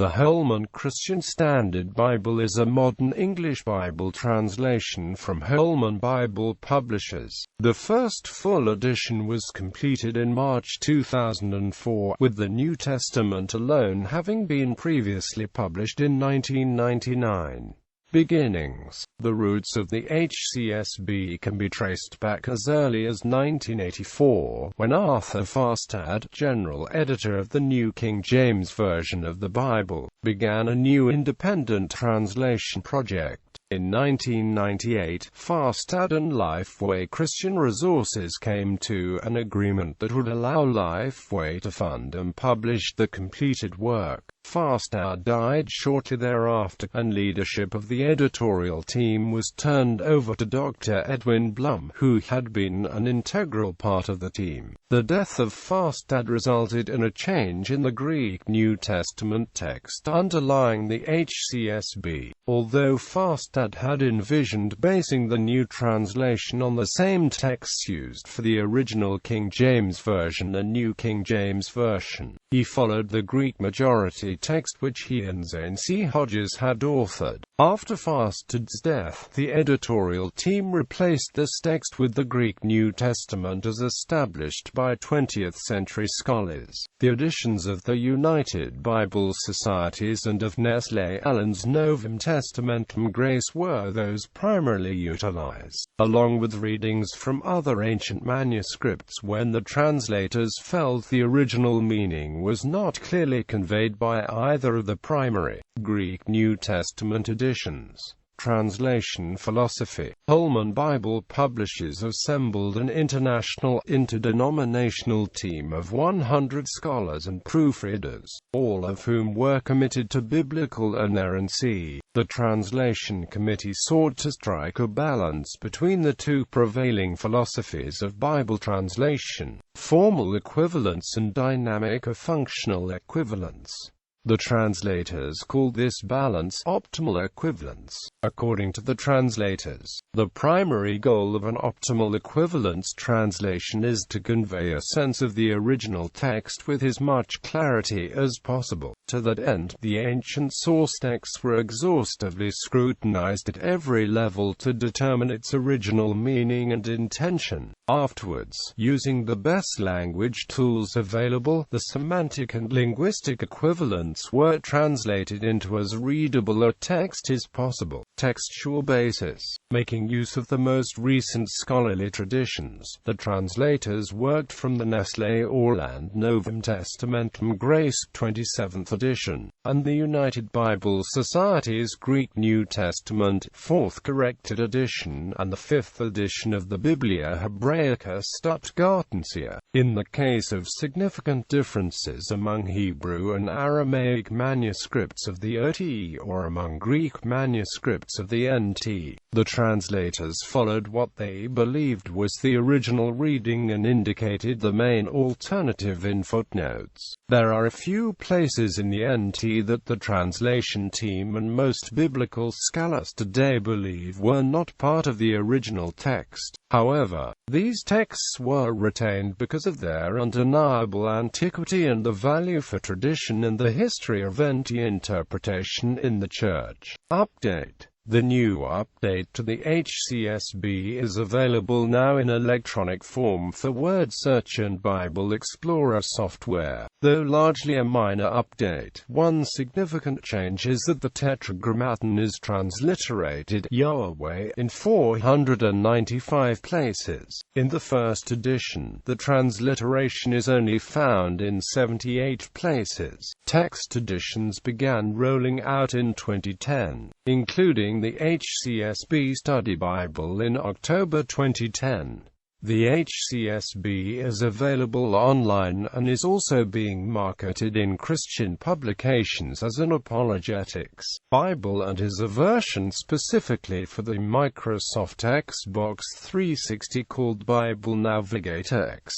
The Holman Christian Standard Bible is a modern English Bible translation from Holman Bible Publishers. The first full edition was completed in March 2004, with the New Testament alone having been previously published in 1999. Beginnings. The roots of the HCSB can be traced back as early as 1984, when Arthur Farstad, general editor of the New King James Version of the Bible, began a new independent translation project. In 1998, Farstad and Lifeway Christian Resources came to an agreement that would allow Lifeway to fund and publish the completed work. Farstad died shortly thereafter, and leadership of the editorial team was turned over to Dr. Edwin Blum, who had been an integral part of the team. The death of Farstad resulted in a change in the Greek New Testament text underlying the HCSB. Although Farstad had envisioned basing the new translation on the same texts used for the original King James Version and New King James Version, he followed the Greek majority text which he and Zane C. Hodges had authored. After Farstad's death, the editorial team replaced this text with the Greek New Testament as established by 20th-century scholars. The editions of the United Bible Societies and of Nestle Allen's Novum Testamentum Grace were those primarily utilized, along with readings from other ancient manuscripts when the translators felt the original meaning was not clearly conveyed by either of the primary Greek New Testament editions. Translation philosophy. Holman Bible Publishers assembled an international, interdenominational team of 100 scholars and proofreaders, all of whom were committed to biblical inerrancy. The translation committee sought to strike a balance between the two prevailing philosophies of Bible translation: formal equivalence and dynamic or functional equivalence. The translators called this balance optimal equivalence. According to the translators, the primary goal of an optimal equivalence translation is to convey a sense of the original text with as much clarity as possible. To that end, the ancient source texts were exhaustively scrutinized at every level to determine its original meaning and intention. Afterwards, using the best language tools available, the semantic and linguistic equivalents were translated into as readable a text as possible. Textual basis. Making use of the most recent scholarly traditions, the translators worked from the Nestle Orland Novum Testamentum Grace 27th edition, and the United Bible Society's Greek New Testament 4th corrected edition, and the 5th edition of the Biblia Hebraica Stuttgartensia. In the case of significant differences among Hebrew and Aramaic manuscripts of the OT or among Greek manuscripts of the NT, the translators followed what they believed was the original reading and indicated the main alternative in footnotes. There are a few places in the NT that the translation team and most biblical scholars today believe were not part of the original text. However, these texts were retained because of their undeniable antiquity and the value for tradition and the history of NT interpretation in the Church. Update. The new update to the HCSB is available now in electronic form for Word Search and Bible Explorer software. Though largely a minor update, one significant change is that the Tetragrammaton is transliterated Yahweh in 495 places. In the first edition, the transliteration is only found in 78 places. Text editions began rolling out in 2010, including the HCSB Study Bible in October 2010. The HCSB is available online and is also being marketed in Christian publications as an apologetics Bible and is a version specifically for the Microsoft Xbox 360 called Bible Navigator X.